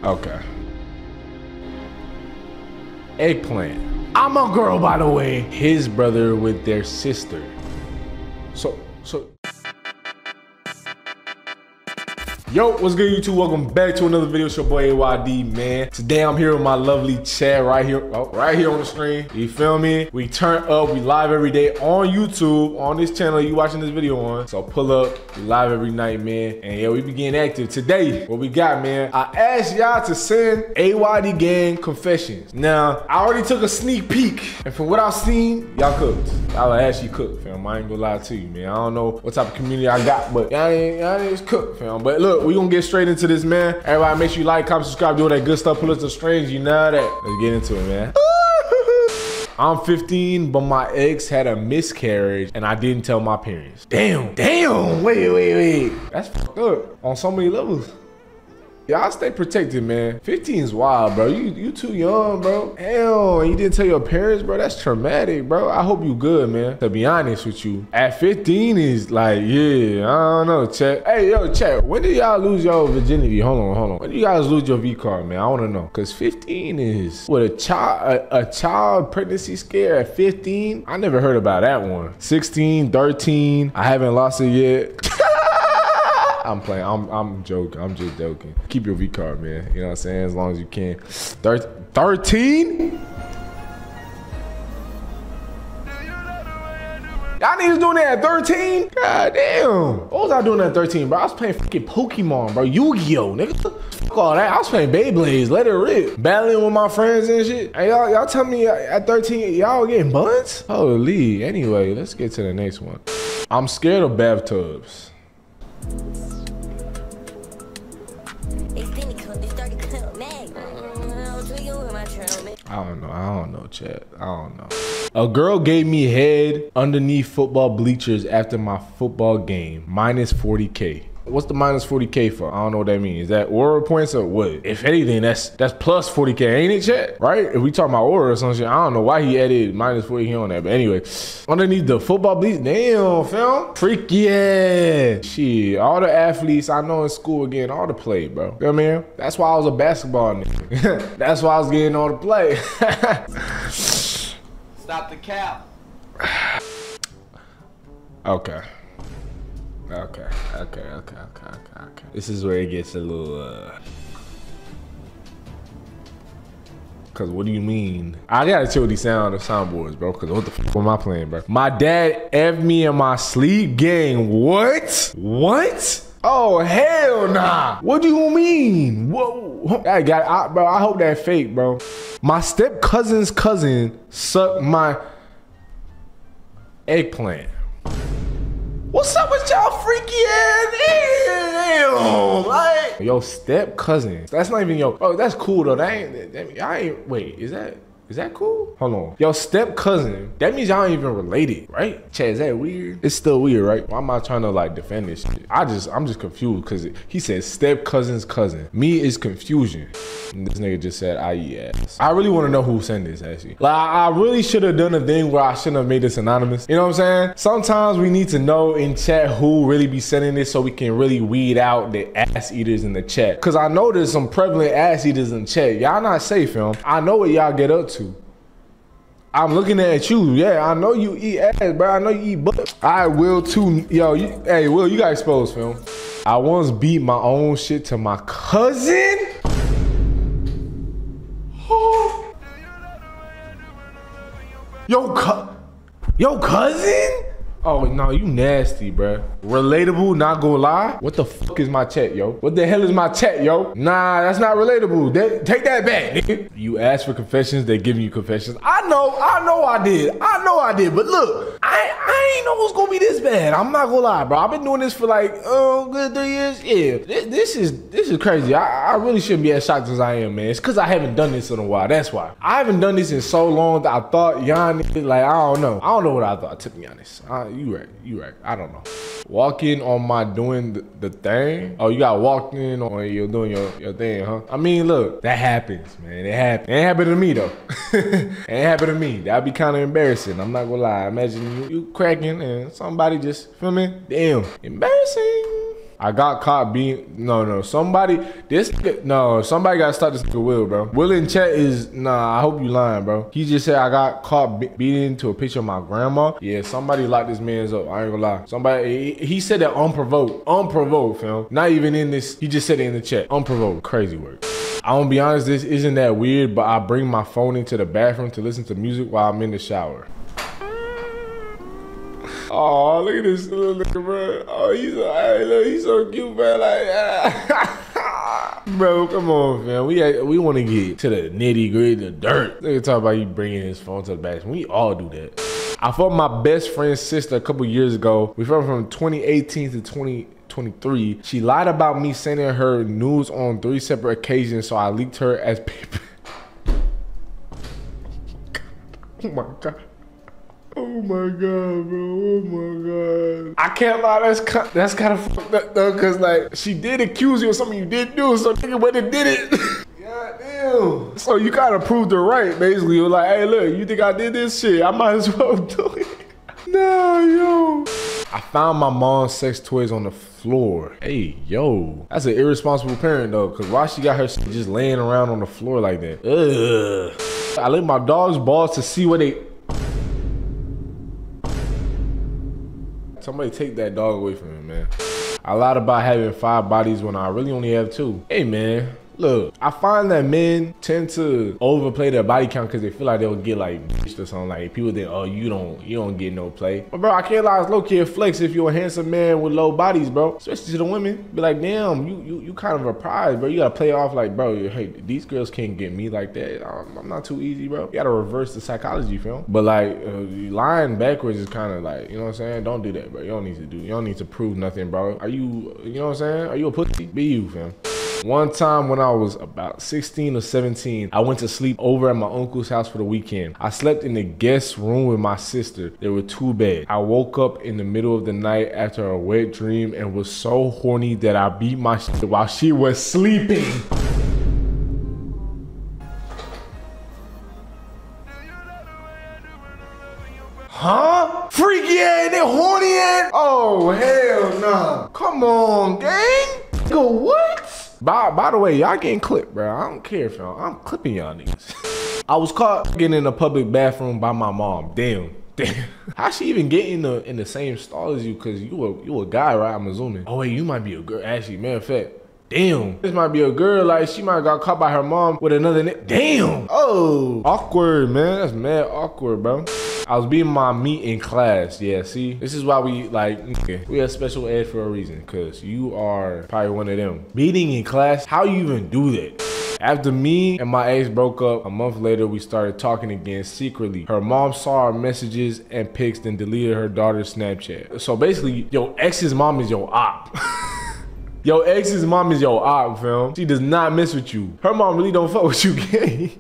Okay. Eggplant. I'm a girl, by the way. His brother with their sister. So. Yo, what's good, YouTube? Welcome back to another video. It's your boy AYD, man. Today I'm here with my lovely Chad right here on the screen. You feel me? We turn up. We live every day on YouTube, on this channel you watching this video on. So pull up. We live every night, man. And yeah, we be getting active. Today, what we got, man? I asked y'all to send AYD gang confessions. Now, I already took a sneak peek, and from what I've seen, y'all cooked. Y'all actually cooked, fam. I ain't gonna lie to you, man. I don't know what type of community I got, but y'all ain't cooked, fam. But look, we gonna get straight into this, man. Everybody make sure you like, comment, subscribe, do all that good stuff. Pull us to strings, you know that. Let's get into it, man. I'm 15, but my ex had a miscarriage and I didn't tell my parents. Damn, wait. That's fucked up on so many levels. Y'all stay protected, man. 15 is wild, bro. You too young, bro. Hell, and you didn't tell your parents, bro. That's traumatic, bro. I hope you good, man. To be honest with you, at 15 is like, yeah, I don't know, Chat. Hey, yo, Chat, when did y'all lose your virginity? Hold on. When did you guys lose your V card, man? I want to know. Cause 15 is what, a child pregnancy scare at 15? I never heard about that one. 16, 13. I haven't lost it yet. I'm playing. I'm joking. I'm just joking. Keep your V card, man. You know what I'm saying? As long as you can. 13? Y'all niggas doing that at 13? God damn. What was I doing at 13, bro? I was playing fucking Pokemon, bro. Yu-Gi-Oh, nigga. Fuck all that. I was playing Beyblades. Let it rip. Battling with my friends and shit. Hey, y'all tell me at 13, y'all getting buns? Holy. Anyway, let's get to the next one. I'm scared of bathtubs. I don't know, Chad. I don't know. A girl gave me head underneath football bleachers after my football game. Minus 40K. What's the minus 40K for? I don't know what that means. Is that aura points or what? If anything, that's plus 40K, ain't it, Chat? Right? If we talking about aura or some shit, I don't know why he added minus 40K on that. But anyway, underneath the football bleachers, damn, fam. Freaky ass. Shit, all the athletes I know in school are getting all the play, bro. You know what I mean? That's why I was a basketball nigga. That's why I was getting all the play. Stop the cap. Okay. This is where it gets a little, Cause what do you mean? I gotta chill with these soundboards, bro. Cause what the fuck am I playing, bro? My dad F'd me in my sleep, gang. What? Oh, hell nah. What do you mean? Whoa. Bro, I hope that fake, bro. My step cousin's cousin sucked my eggplant. What's up with y'all freaky ass? Damn, like yo step cousin. That's not even yo. Oh, that's cool though. Wait, is that cool? Hold on. Yo step cousin. That means y'all ain't even related, right? Chad, is that weird? It's still weird, right? Why am I trying to like defend this shit? I'm just confused because he said step cousin's cousin. Me is confusion. And this nigga just said IE ass. I really want to know who sent this actually. Like I really should have done a thing where I shouldn't have made this anonymous. You know what I'm saying? Sometimes we need to know in chat who really be sending this so we can really weed out the ass eaters in the chat. Cause I know there's some prevalent ass eaters in chat. Y'all not safe, fam. I know what y'all get up to. I'm looking at you. Yeah, I know you eat ass, bro. I know you eat butt. I will too. Yo, hey, Will, you got exposed, fam. I once beat my own shit to my cousin. Yo, cousin? Oh, no, you nasty, bruh. Relatable, not gonna lie. What the fuck is my chat, yo? What the hell is my chat, yo? Nah, that's not relatable. Take that back, nigga. You ask for confessions, they give you confessions. I know I did. But look, I ain't know it was gonna be this bad. I'm not gonna lie, bro. I've been doing this for like, good 3 years. Yeah, this is crazy. I really shouldn't be as shocked as I am, man. It's because I haven't done this in a while. That's why. I haven't done this in so long that I thought y'all niggas, like, I don't know. I don't know what I thought, to be honest. You right. I don't know. Walking on my doing the thing. Oh, you got walked in on you're doing your thing, huh? I mean, look, that happens, man. It happens. It ain't happened to me though. It ain't happened to me. That'd be kind of embarrassing. I'm not gonna lie. Imagine you cracking and somebody just, feel me? Damn, embarrassing. I got caught being, somebody gotta start this nigga Will, bro. Will in chat is, I hope you lying, bro. He just said I got caught beating into a picture of my grandma. Yeah, somebody locked this man's up. I ain't gonna lie. Somebody, he said that unprovoked, fam. Not even in this, he just said it in the chat. Unprovoked, crazy word. I'm gonna be honest, this isn't that weird, but I bring my phone into the bathroom to listen to music while I'm in the shower. Oh, look at this little nigga, bro. Oh, he's so cute, man. Like, bro, come on, fam. We want to get to the nitty gritty, the dirt. Nigga talk about you bringing his phone to the bathroom. We all do that. I fought my best friend's sister a couple years ago. We fought from 2018 to 2023. She lied about me sending her news on 3 separate occasions, so I leaked her as paper. Oh my God. Oh my God, bro. Oh my God. I can't lie, that's kind of fucked up though, cause like she did accuse you of something you didn't do, so nigga went and did it. God damn. So you gotta prove the right, basically. You're like, hey look, you think I did this shit? I might as well do it. Nah, yo. I found my mom's sex toys on the floor. Hey, yo. That's an irresponsible parent though, cause why she got her shit just laying around on the floor like that? Ugh. I licked my dog's balls to see what they. Somebody take that dog away from me, man. I lied about having 5 bodies when I really only have 2. Hey, man. Look, I find that men tend to overplay their body count because they feel like they'll get like bitched or something. Like people think, oh, you don't get no play. But bro, I can't lie, it's low-key a flex if you're a handsome man with low bodies, bro. Especially to the women. Be like, damn, you kind of a prize, bro. You gotta play off like, bro, hey, these girls can't get me like that. I'm not too easy, bro. You gotta reverse the psychology, fam. But like, lying backwards is kind of like, you know what I'm saying? Don't do that, bro. You don't need to prove nothing, bro. Are you know what I'm saying? Are you a pussy? Be you, fam. One time when I was about 16 or 17, I went to sleep over at my uncle's house for the weekend. I slept in the guest room with my sister. There were 2 beds. I woke up in the middle of the night after a wet dream and was so horny that I beat my shit while she was sleeping. Huh? Freaky ass, they horny ass? Oh, hell nah. Come on, gang. Go what? By the way, y'all getting clipped, bro. I don't care, fam. I'm clipping y'all niggas. I was caught getting in a public bathroom by my mom. Damn. How she even get in the same stall as you? Cause you a guy, right? I'm assuming. Oh wait, you might be a girl. Actually, matter of fact, damn. This might be a girl. Like she might have got caught by her mom with another nigga. Damn. Oh, awkward, man. That's mad awkward, bro. I was beating my meat in class. Yeah, see? This is why we we have special ed for a reason, cause you are probably one of them. Beating in class, how you even do that? After me and my ex broke up, a month later, we started talking again secretly. Her mom saw our messages and pics and deleted her daughter's Snapchat. So basically, your ex's mom is your op. Your ex's mom is your op, fam. She does not mess with you. Her mom really don't fuck with you, gang.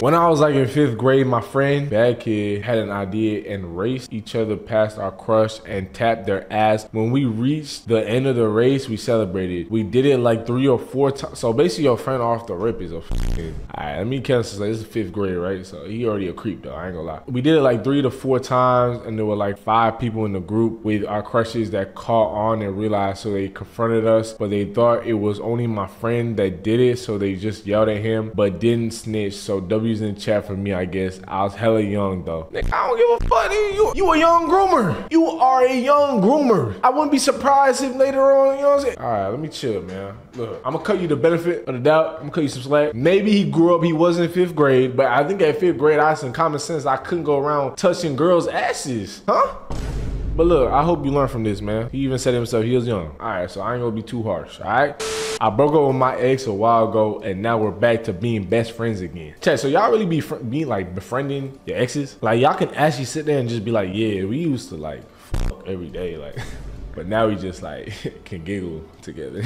When I was like in 5th grade, my friend, bad kid, had an idea and raced each other past our crush and tapped their ass. When we reached the end of the race, we celebrated. We did it like 3 or 4 times. So basically your friend off the rip is a fucking... Alright, let me cancel. This is 5th grade, right? So he already a creep though, I ain't gonna lie. We did it like 3 to 4 times and there were like 5 people in the group with our crushes that caught on and realized, so they confronted us, but they thought it was only my friend that did it, so they just yelled at him, but didn't snitch. So W's in the chat for me, I guess. I was hella young though. Nigga, I don't give a fuck. You a young groomer. You are a young groomer. I wouldn't be surprised if later on, you know what I'm saying? All right, let me chill, man. Look, I'm gonna cut you the benefit of the doubt. I'm gonna cut you some slack. Maybe he grew up, he was in 5th grade, but I think at 5th grade, I had some common sense. I couldn't go around touching girls' asses, huh? But look, I hope you learn from this, man. He even said himself he was young. All right, so I ain't gonna be too harsh, all right? I broke up with my ex a while ago, and now we're back to being best friends again. Chat, so y'all really be like befriending your exes? Like y'all can actually sit there and just be like, yeah, we used to like fuck every day, like. But now we just like can giggle together.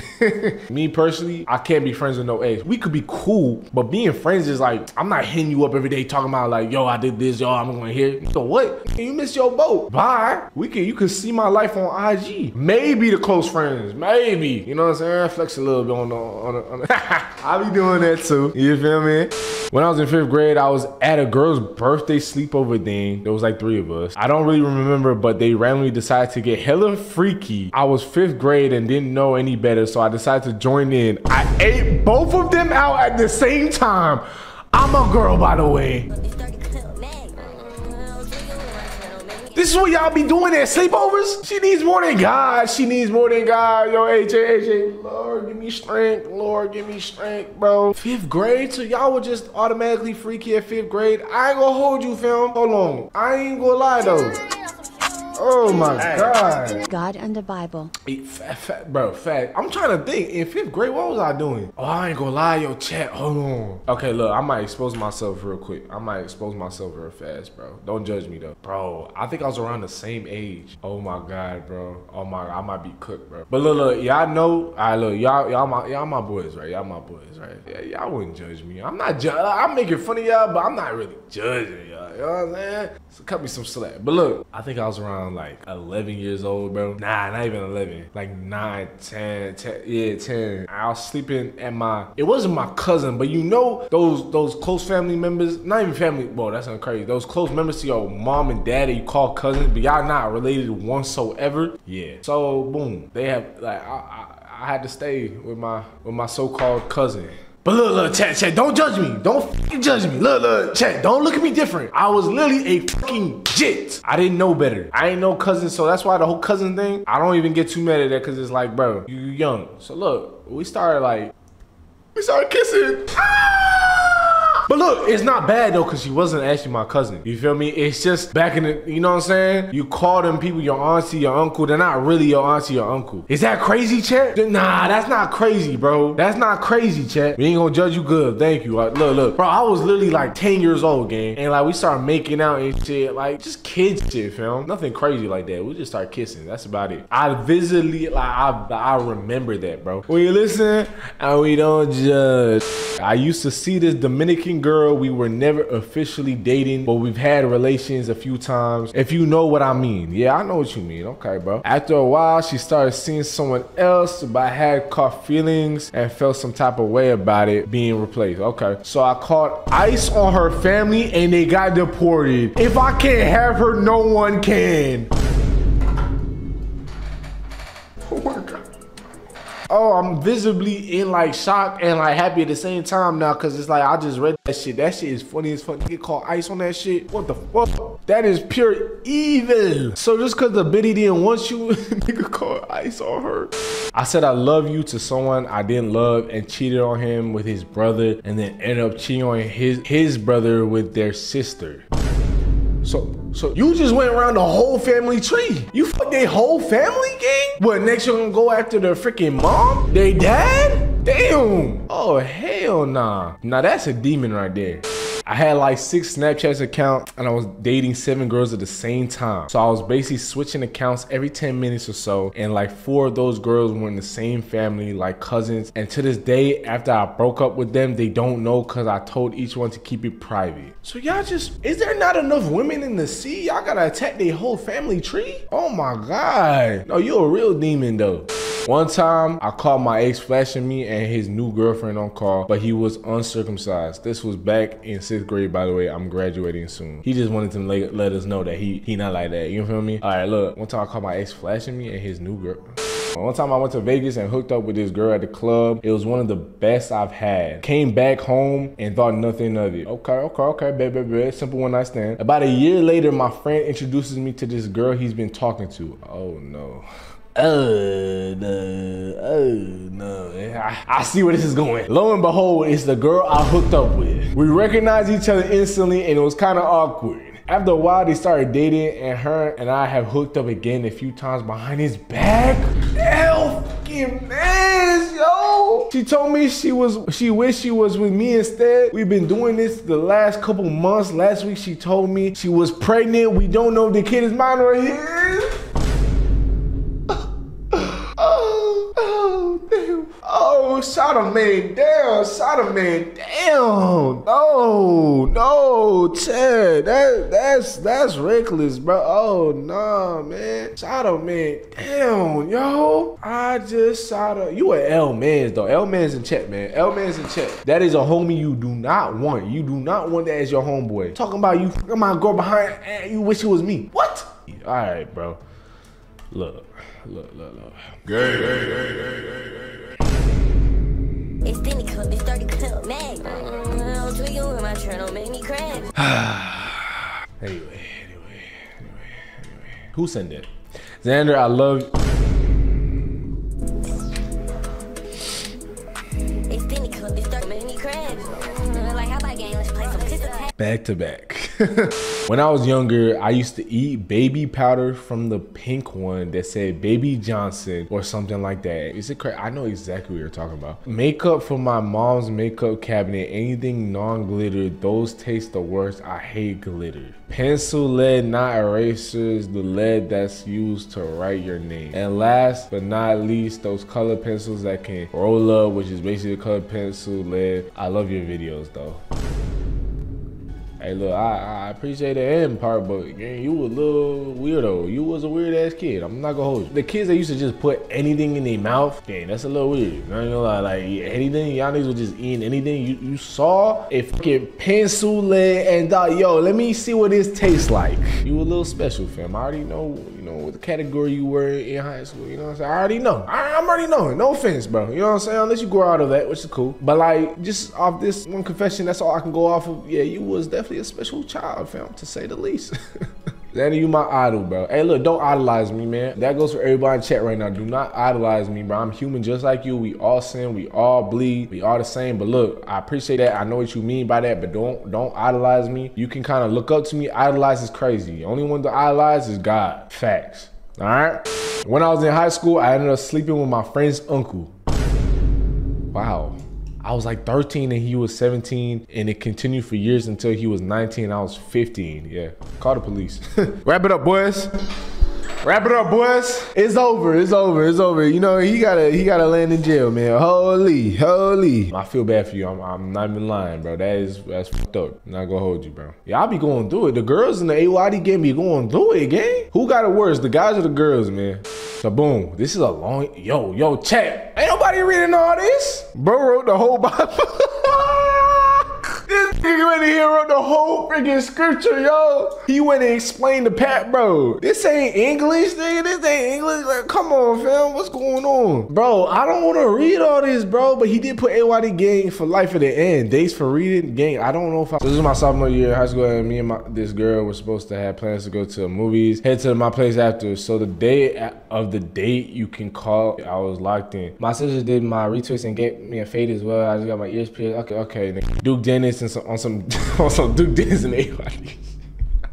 Me personally, I can't be friends with no ex. We could be cool, but being friends is like, I'm not hitting you up every day talking about like, yo, I did this, yo, I'm gonna hear. So what? You missed your boat. Bye. You can see my life on IG. Maybe the close friends, maybe. You know what I'm saying? Flex a little bit on the I be doing that too. You feel me? When I was in 5th grade, I was at a girl's birthday sleepover thing. There was like 3 of us. I don't really remember, but they randomly decided to get hella freaky. I was 5th grade and didn't know any any better, so I decided to join in. I ate both of them out at the same time. I'm a girl, by the way. This is what y'all be doing at sleepovers? She needs more than God. She needs more than God. Yo, AJ, Lord, give me strength. Lord, give me strength, bro. 5th grade? So y'all were just automatically freaky at 5th grade? I ain't gonna hold you, fam. Hold on. I ain't gonna lie, though. Oh my God. God and the Bible. Bro, I'm trying to think. In 5th grade, what was I doing? Oh, I ain't gonna lie, yo, chat. Hold on. Okay, look, I might expose myself real quick. I might expose myself real fast, bro. Don't judge me, though. Bro, I think I was around the same age. Oh my God, bro. Oh my, I might be cooked, bro. But look, y'all know, y'all my boys, right? Y'all my boys, right? Yeah, y'all wouldn't judge me. I'm not I'm making fun of y'all, but I'm not really judging y'all. You know what I'm saying? So cut me some slack. But look, I think I was around like 11 years old, bro. Nah, not even 11. Like 9, 10, yeah, 10. I was sleeping at it wasn't my cousin, but you know those close family members, not even family, well, that's not crazy. Those close members to your mom and dad that you call cousins, but y'all not related whatsoever. Yeah. So boom, they have like I had to stay with my so-called cousin. But look, chat, don't judge me. Don't fucking judge me. Look, chat, don't look at me different. I was literally a fucking jit. I didn't know better. I ain't no cousin, so that's why the whole cousin thing, I don't even get too mad at that, because it's like, bro, you young. So look, we started kissing. But look, it's not bad though, because she wasn't actually my cousin. You feel me? It's just back in the, you know what I'm saying? You call them people your auntie, your uncle. They're not really your auntie, your uncle. Is that crazy, chat? Nah, that's not crazy, bro. That's not crazy, chat. We ain't gonna judge you good. Thank you. Look. Bro, I was literally like 10 years old, gang. And like, we started making out and shit. Like, just kids shit, fam. Nothing crazy like that. We just started kissing. That's about it. I visibly, like, I remember that, bro. We listen and we don't judge. I used to see this Dominican girl. We were never officially dating, but we've had relations a few times, if you know what I mean. Yeah, I know what you mean. Okay, bro. After a while, she started seeing someone else, but I had caught feelings and felt some type of way about it being replaced. Okay, so I caught ice on her family and they got deported. If I can't have her, no one can. Oh my God. Oh, I'm visibly in like shock and like happy at the same time now, because it's like I just read that shit. That shit is funny as fuck. Get called ice on that shit. What the fuck? That is pure evil. So just because the biddy didn't want you, nigga called ice on her. I said I love you to someone I didn't love and cheated on him with his brother, and then ended up cheating on his brother with their sister. So you just went around the whole family tree. You fucked their whole family, gang? What, next you're gonna go after their freaking mom? They dad? Damn. Oh, hell nah. Now that's a demon right there. I had like 6 Snapchat accounts and I was dating 7 girls at the same time. So I was basically switching accounts every 10 minutes or so. And like 4 of those girls were in the same family, like cousins. And to this day, after I broke up with them, they don't know because I told each one to keep it private. So y'all just, is there not enough women in the sea? Y'all gotta attack their whole family tree? Oh my God. No, you're a real demon though. One time, I caught my ex flashing me and his new girlfriend on call, but he was uncircumcised. This was back in 6th grade, by the way. I'm graduating soon. He just wanted to let us know that he not like that. You feel me? All right, look. One time I caught my ex flashing me and his new girl. One time I went to Vegas and hooked up with this girl at the club. It was one of the best I've had. Came back home and thought nothing of it. Okay, baby, simple one night stand. About a year later, my friend introduces me to this girl he's been talking to. Oh no. Oh no. I see where this is going. Lo and behold, it's the girl I hooked up with. We recognized each other instantly and it was kind of awkward. After a while, they started dating and her and I have hooked up again a few times behind his back. Hell fucking man, yo. She told me she wished she was with me instead. We've been doing this the last couple months. Last week, she told me she was pregnant. We don't know if the kid is mine or his. Oh, shot a man down, No, Chad, that's reckless, bro. Oh, no, man. Shot a man down, yo. I just shot a, you a L-Mans, though. L-Mans in chat, man. L-Mans in chat. That is a homie you do not want. You do not want that as your homeboy. Talking about you fucking my girl behind and you wish it was me. What? All right, bro. Look. It's Denny Club, it's 30 Club, Mag. I'll tweak you in my shirt, don't make me crash. Anyway. Who sent it? Xander, I love you. It's Denny Club, it's 30, make me crash. Like, how about game? Let's play some pistol tag. Back to back. When I was younger, I used to eat baby powder from the pink one that said Baby Johnson or something like that. Is it correct? I know exactly what you're talking about. Makeup from my mom's makeup cabinet, anything non-glitter, those taste the worst. I hate glitter. Pencil lead, not erasers, the lead that's used to write your name. And last but not least, those color pencils that can roll up, which is basically a colored pencil lead. I love your videos though. Hey, look, I appreciate the end part, but man, you was a little weirdo. You was a weird ass kid. I'm not gonna hold you. The kids that used to just put anything in their mouth, dang, that's a little weird. I ain't gonna lie, like anything, y'all niggas was just eating anything. You saw a fucking pencil lead and thought, yo, let me see what this tastes like. You a little special, fam. I already know, you know, what the category you were in high school. You know what I'm saying? I already know. I'm already knowing. No offense, bro. You know what I'm saying? Unless you grow out of that, which is cool. But like, just off this one confession, that's all I can go off of. Yeah, you was definitely a special child, fam, to say the least. Xander, you my idol, bro. Hey, look, don't idolize me, man. That goes for everybody in chat right now. Do not idolize me, bro. I'm human just like you. We all sin. We all bleed. We all the same. But look, I appreciate that. I know what you mean by that, but don't idolize me. You can kind of look up to me. Idolize is crazy. The only one to idolize is God. Facts. All right? When I was in high school, I ended up sleeping with my friend's uncle. Wow. I was like 13 and he was 17, and it continued for years until he was 19 and I was 15. Yeah, call the police. Wrap it up, boys. Wrap it up, boys. It's over. You know, he gotta land in jail, man. Holy. I feel bad for you. I'm not even lying, bro. That's fucked up. I'm not gonna hold you, bro. Yeah, I'll be going through it. The girls in the AYD game be going through it, gang. Who got it worse, the guys or the girls, man? So boom, this is a long, yo, chat. Ain't nobody reading all this. Bro wrote the whole Bible. This nigga went in here and wrote the whole freaking scripture, yo. He went and explained the Pat, bro. This ain't English, nigga. This ain't English. Like, come on, fam. What's going on? Bro, I don't want to read all this, bro. But he did put AYD gang for life at the end. Days for reading gang. I don't know if I... So this is my sophomore year in high school, and me and this girl were supposed to have plans to go to the movies. Head to my place after. So the day of the date you can call, I was locked in. My sister did my retwist and gave me a fade as well. I just got my ears pierced. Okay. Duke Dennis and on some Duke Dennis and AYD.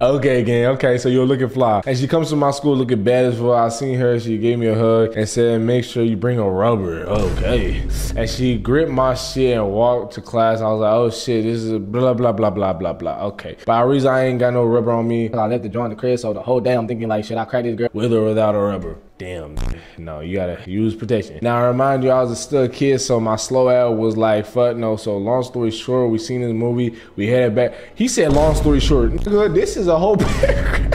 Okay, gang. Okay, so you're looking fly. And she comes to my school looking bad as well. I seen her. She gave me a hug and said, make sure you bring a rubber. Okay. And she gripped my shit and walked to class. I was like, oh shit, this is blah, blah, blah, blah, blah, blah. Okay. By a reason, I ain't got no rubber on me. I left the joint in the crib, so the whole day I'm thinking like, should I crack this girl with or without a rubber? Damn, no, you gotta use protection. Now, I remind you, I was still a kid, so my slow out was like, fuck no. So long story short, we seen this movie, we headed back. He said long story short. Nigga, this is a whole paragraph.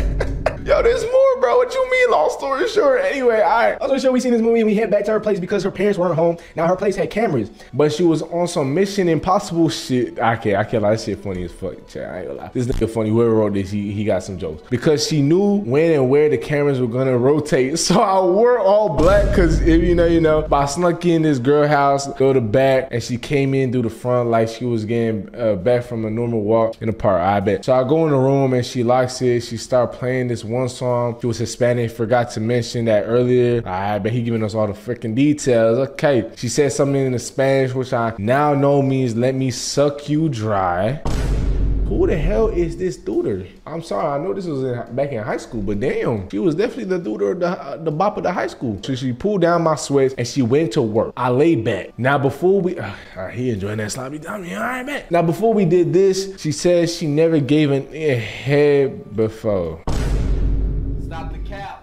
Yo, there's more, bro. What you mean, long story short? Anyway, all right. Long story short, we seen this movie and we head back to her place because her parents weren't home. Now her place had cameras, but she was on some Mission Impossible shit. I can't lie. This shit funny as fuck. Chat, I ain't gonna lie. This nigga funny. Whoever wrote this, he got some jokes. Because she knew when and where the cameras were gonna rotate. So I wore all black because if you know, but I snuck in this girl house, go to back, and she came in through the front like she was getting back from a normal walk in the park. I bet. So I go in the room and she locks it. She start playing this one song. She was Hispanic. Forgot to mention that earlier. I bet he giving us all the freaking details. Okay. She said something in the Spanish, which I now know means let me suck you dry. Who the hell is this duder? I'm sorry, I know this was back in high school, but damn, she was definitely the duder of the bop of the high school. So she pulled down my sweats and she went to work. I laid back. Now before we, he enjoying that sloppy dummy, all right, man. Now before we did this, she says she never gave an head before. Stop the cap.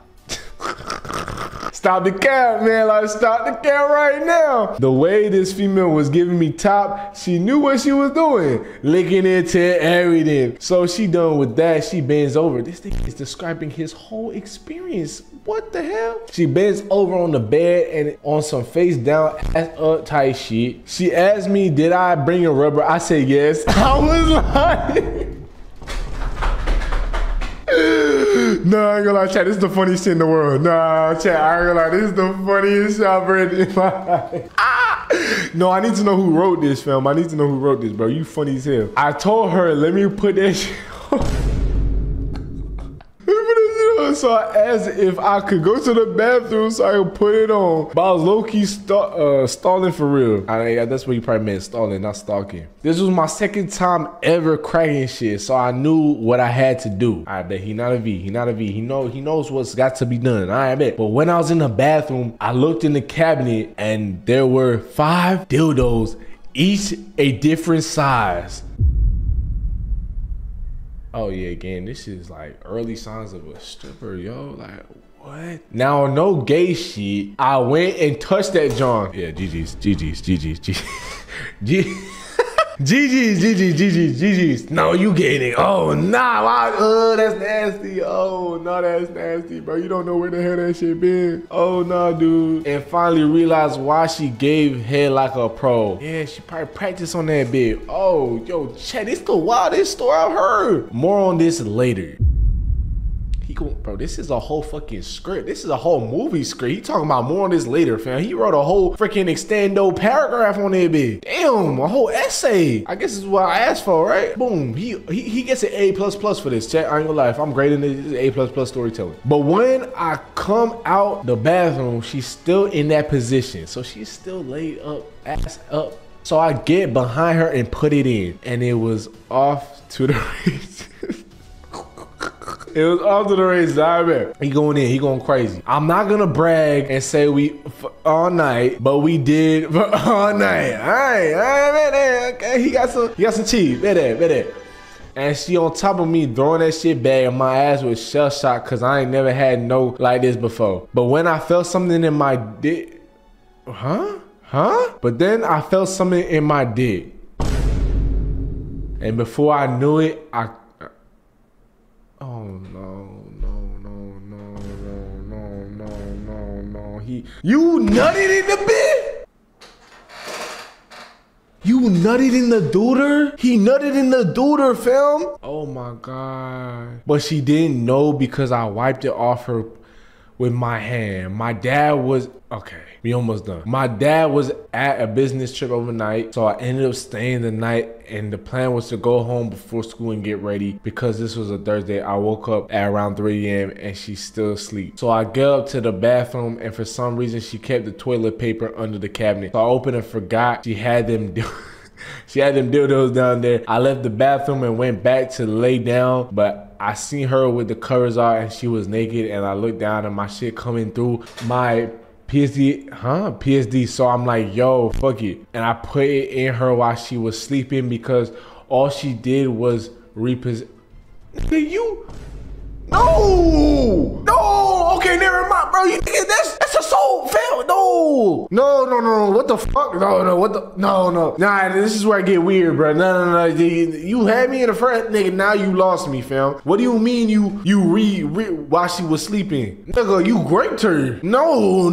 Stop the cap, man. Like, stop the cap right now. The way this female was giving me top, she knew what she was doing. Licking into everything. So she done with that. She bends over. This thing is describing his whole experience. What the hell? She bends over on the bed and on some face down, ass up type shit. She asked me, did I bring a rubber? I said yes. I was like... Nah, I ain't gonna lie, chat. This is the funniest shit in the world. Nah, chat. I ain't gonna lie. This is the funniest shit I've read in my life. No, I need to know who wrote this, fam. I need to know who wrote this, bro. You funny as hell. I told her, let me put that shit on. So I asked if I could go to the bathroom so I could put it on. But I was low-key stalling for real. That's what you probably meant, stalling, not stalking. This was my second time ever cracking shit, so I knew what I had to do. I bet he not a V. He not a V. He knows what's got to be done. I bet. But when I was in the bathroom, I looked in the cabinet and there were 5 dildos, each a different size. Oh yeah, again, this is like early signs of a stripper, yo. Like, what? Now, no gay shit. I went and touched that John. Yeah, GG's. GG's. No, you getting it. Oh, nah. That's nasty. Oh, no, that's nasty, bro. You don't know where the hell that shit been. Oh, no, dude. And finally realized why she gave head like a pro. Yeah, she probably practiced on that bit. Oh, yo, chat, this the wildest story I've heard. More on this later. Bro, this is a whole fucking script. This is a whole movie script. He talking about more on this later, fam. He wrote a whole freaking extendo paragraph on that bitch. Damn, a whole essay. I guess this is what I asked for, right? Boom. He gets an A++ for this, chat. I ain't gonna lie. If I'm grading this, it's A++ storytelling. But when I come out the bathroom, she's still in that position. So she's still laid up, ass up. So I get behind her and put it in. And it was off to the races. It was off to the races. I bet. He going in. He going crazy. I'm not gonna brag and say we all night, but we did for all night. All right, okay. He got some cheese. Bet. And she on top of me throwing that shit back, and my ass was shell shocked because I ain't never had no like this before. But when I felt something in my dick, But then I felt something in my dick, and before I knew it, oh no. You nutted in the bed? You nutted in the dooder? He nutted in the dooder, fam. Oh my God. But she didn't know because I wiped it off her with my hand. My dad was, okay, we almost done. My dad was at a business trip overnight, so I ended up staying the night, and the plan was to go home before school and get ready. Because this was a Thursday, I woke up at around 3 a.m. and she's still asleep. So I get up to the bathroom, and for some reason she kept the toilet paper under the cabinet. So I opened and forgot she had them She had them dildos down there. I left the bathroom and went back to lay down, but I seen her with the covers on and she was naked, and I looked down and my shit coming through my PSD. So I'm like, yo, fuck it. And I put it in her while she was sleeping because all she did was repossess. No, okay, never mind, bro. You think that's a soul, fam? No, what the fuck? No. Nah, this is where I get weird, bro. No. You had me in the front, nigga. Now you lost me, fam. What do you mean you read while she was sleeping? Nigga, you raped her. No.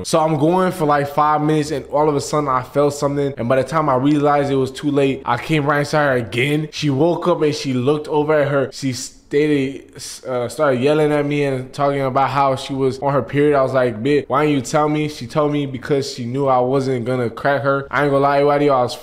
So I'm going for like 5 minutes, and all of a sudden I felt something, and by the time I realized it was too late, I came right inside her again. She woke up and she looked over at her. She started yelling at me and talking about how she was on her period. I was like, bitch, why didn't you tell me? She told me because she knew I wasn't gonna crack her. I ain't gonna lie to you, I was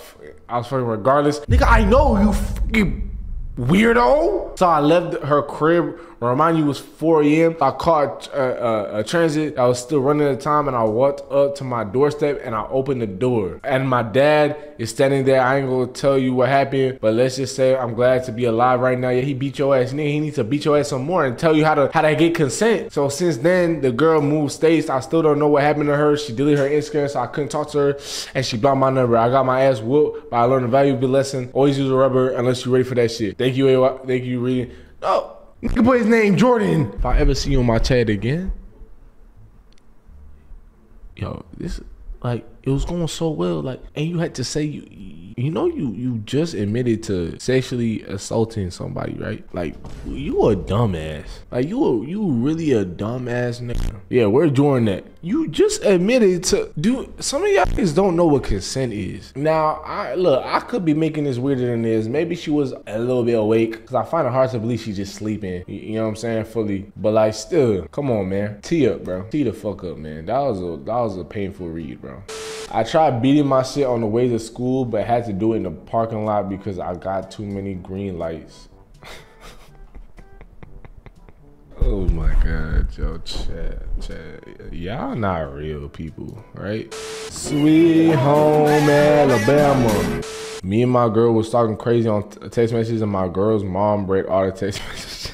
fucking regardless. Nigga, I know, you fucking weirdo. So I left her crib. Remind you, it was 4 a.m. I caught a transit. I was still running at the time, and I walked up to my doorstep and I opened the door. And my dad is standing there. I ain't gonna tell you what happened, but let's just say I'm glad to be alive right now. Yeah, he beat your ass. Nigga, he needs to beat your ass some more and tell you how to get consent. So since then, the girl moved states. I still don't know what happened to her. She deleted her Instagram, so I couldn't talk to her, and she blocked my number. I got my ass whooped, but I learned a valuable lesson. Always use a rubber unless you're ready for that shit. Thank you, AY. Thank you, reading. No. You can put his name, Jordan. If I ever see you on my chat again, yo, this, like, it was going so well, like, and you had to say you know you just admitted to sexually assaulting somebody, right? Like, you a dumbass. Like, you really a dumbass nigga. Yeah, where's Jordan at? You just admitted to do. Some of y'all niggas don't know what consent is. Now, I could be making this weirder than this. Maybe she was a little bit awake, because I find it hard to believe she's just sleeping. You know what I'm saying? Fully. But like, still, come on, man. Tee up, bro. Tee the fuck up, man. That was a painful read, bro. I tried beating my shit on the way to school, but had to do it in the parking lot because I got too many green lights. Oh my God, yo, chat. Y'all not real people, right? Sweet home Alabama. Me and my girl was talking crazy on text messages, and my girl's mom break all the text messages.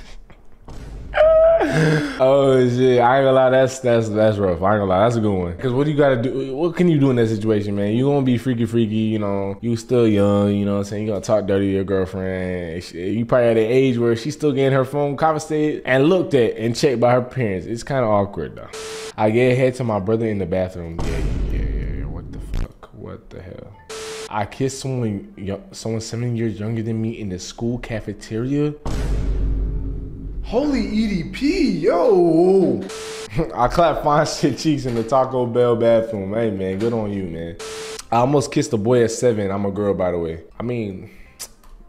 Oh shit, I ain't gonna lie, that's rough. I ain't gonna lie, that's a good one. Cause what do you gotta do? What can you do in that situation, man? You gonna be freaky, you know, you still young, you know what I'm saying? You gonna talk dirty to your girlfriend. You probably at an age where she's still getting her phone confiscated and looked at and checked by her parents. It's kind of awkward though. I get head to my brother in the bathroom. Yeah. What the fuck? What the hell? I kissed someone 7 years younger than me in the school cafeteria. Holy EDP, yo. I clapped fine shit cheeks in the Taco Bell bathroom. Hey, man, good on you, man. I almost kissed a boy at 7. I'm a girl, by the way. I mean,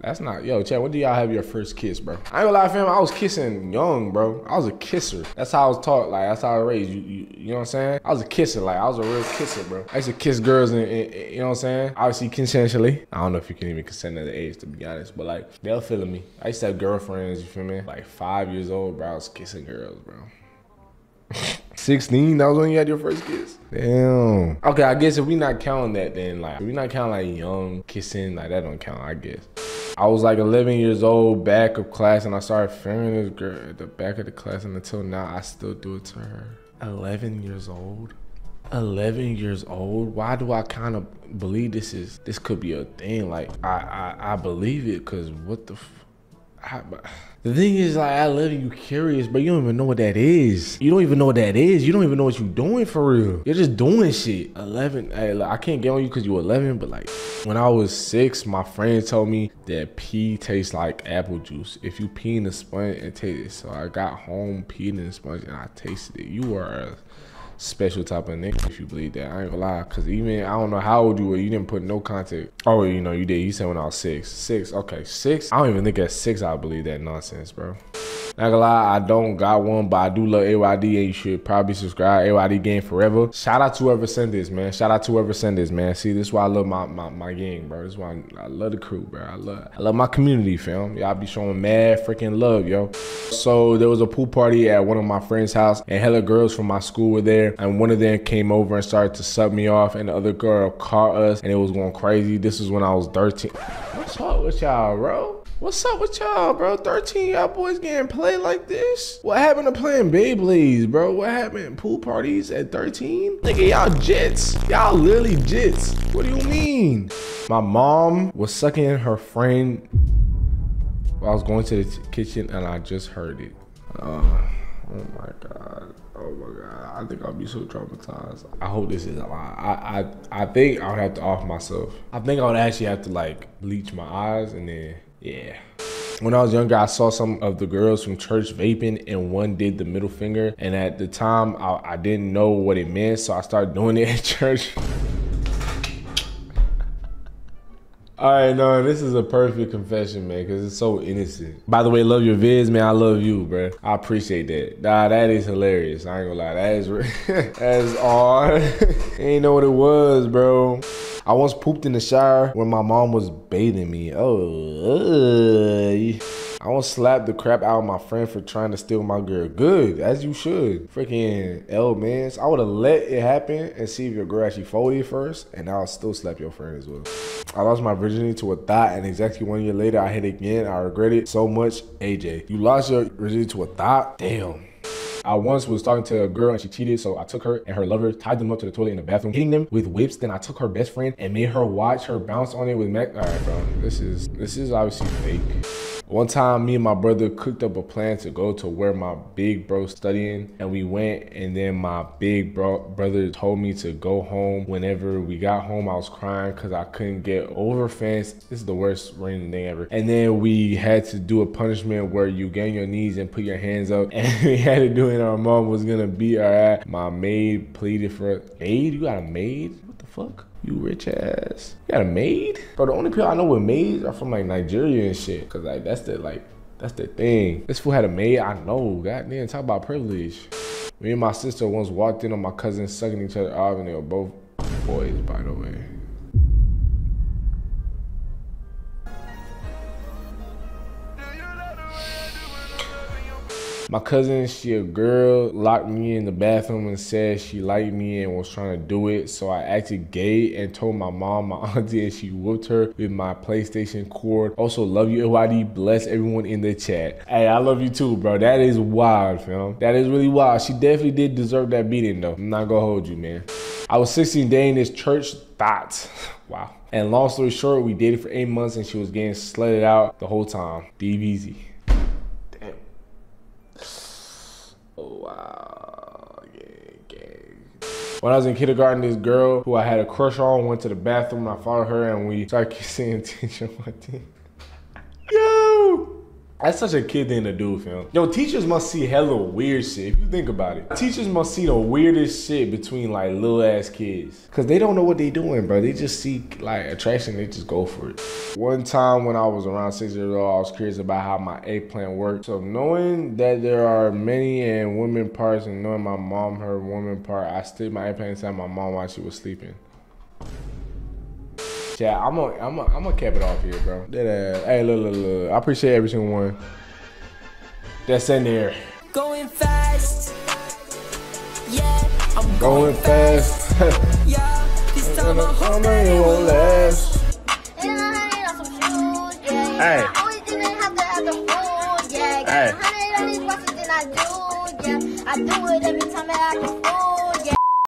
that's not, yo, Chad, when did y'all have your first kiss, bro? I ain't gonna lie, fam, I was kissing young, bro. I was a kisser. That's how I was taught, like, that's how I was raised. You know what I'm saying? I was a kisser, like, I was a real kisser, bro. I used to kiss girls, and you know what I'm saying? Obviously, consensually. I don't know if you can even consent at the age, to be honest, but, like, they'll feel me. I used to have girlfriends, you feel me? Like, 5 years old, bro, I was kissing girls, bro. 16, that was when you had your first kiss? Damn. Okay, I guess if we not counting that, then, like, if we not counting, like, young kissing, like, that don't count, I guess. I was like 11 years old, back of class, and I started fearing this girl at the back of the class, and until now, I still do it to her. 11 years old? 11 years old? Why do I kind of believe this could be a thing? Like, I believe it, because what the the thing is, like, at 11, you curious, but you don't even know what that is. You don't even know what that is. You don't even know what you're doing for real. You're just doing shit. 11, hey, like, I can't get on you because you're 11, but like, when I was 6, my friend told me that pee tastes like apple juice. If you pee in the sponge, it tastes. So I got home, peed in the sponge, and I tasted it. You are a special type of nigga if you believe that. I ain't gonna lie, cause even I don't know how old you were. You didn't put no context. Oh, you know you did. You said when I was 6. Okay, 6. I don't even think at 6 I believe that nonsense, bro. Not gonna lie, I don't got one, but I do love AYD, and you should probably subscribe. AYD gang forever. Shout out to whoever sent this, man. Shout out to whoever sent this, man. See, this is why I love my gang, bro. This is why I love the crew, bro. I love my community, fam. Y'all be showing mad freaking love, yo. So there was a pool party at one of my friend's house, and hella girls from my school were there, and one of them came over and started to sub me off, and the other girl caught us, and it was going crazy. This is when I was 13. What's up with y'all, bro? What's up with y'all, bro? 13, y'all boys getting played like this? What happened to playing Beyblades, bro? What happened? Pool parties at 13? Nigga, y'all jits. Y'all literally jits. What do you mean? My mom was sucking her friend while I was going to the kitchen, and I just heard it. Oh my God. Oh my God. I think I'll be so traumatized. I hope this isn't a lie. I think I would have to off myself. I think I would actually have to, like, bleach my eyes, and then, yeah. When I was younger, I saw some of the girls from church vaping, and one did the middle finger. And at the time, I didn't know what it meant, so I started doing it at church. All right, no, this is a perfect confession, man, because it's so innocent. By the way, love your vids, man. I love you, bro. I appreciate that. Nah, that is hilarious. I ain't gonna lie. That is odd. Ain't know what it was, bro. I once pooped in the shower when my mom was bathing me. I once slapped the crap out of my friend for trying to steal my girl. Good, as you should. Freaking L, man. So I would have let it happen and see if your girl actually folded first, and I'll still slap your friend as well. I lost my virginity to a thought, and exactly 1 year later, I hit it again. I regret it so much. AJ, you lost your virginity to a thought? Damn. I once was talking to a girl and she cheated, so I took her and her lover, tied them up to the toilet in the bathroom, hitting them with whips. Then I took her best friend and made her watch her bounce on it with Mac. All right, bro, this is obviously fake. One time, me and my brother cooked up a plan to go to where my big bro studying, and we went, and then my big brother told me to go home. Whenever we got home, I was crying because I couldn't get over fence. This is the worst raining thing ever. And then we had to do a punishment where you get on your knees and put your hands up, and we had to do it, and our mom was gonna beat our ass. My maid pleaded for maid? You got a maid? What the fuck? You rich ass. You got a maid? Bro, the only people I know with maids are from like Nigeria and shit. Cause like that's the thing. This fool had a maid, I know. Goddamn, talk about privilege. Me and my sister once walked in on my cousins sucking each other off, and they were both boys, by the way. My cousin, she a girl, locked me in the bathroom and said she liked me and was trying to do it. So I acted gay and told my mom, my auntie, and she whooped her with my PlayStation cord. Also, love you, LYD. Bless everyone in the chat. Hey, I love you too, bro. That is wild, fam. That is really wild. She definitely did deserve that beating, though. I'm not gonna hold you, man. I was 16 dating this church thoughts. Wow. And long story short, we dated for 8 months and she was getting slutted out the whole time. DBZ. Damn. Oh, wow. Gang. When I was in kindergarten, this girl who I had a crush on went to the bathroom and I followed her and we started kissing teacher one thing. Yo! That's such a kid thing to do, fam. Yo, teachers must see hella weird shit if you think about it. Teachers must see the weirdest shit between like little ass kids. Cause they don't know what they doing, bro. They just see like attraction, they just go for it. One time when I was around 6 years old, I was curious about how my eggplant worked. So knowing that there are many and women parts and knowing my mom, her woman part, I stick my eggplant inside my mom while she was sleeping. Yeah, I'm gonna cap it off here, bro. Hey, look. I appreciate every single one that's in there. Going fast. Yeah, I'm going fast. Yeah, this time I hope that it won't last. Hey. I do it every time I act a fool.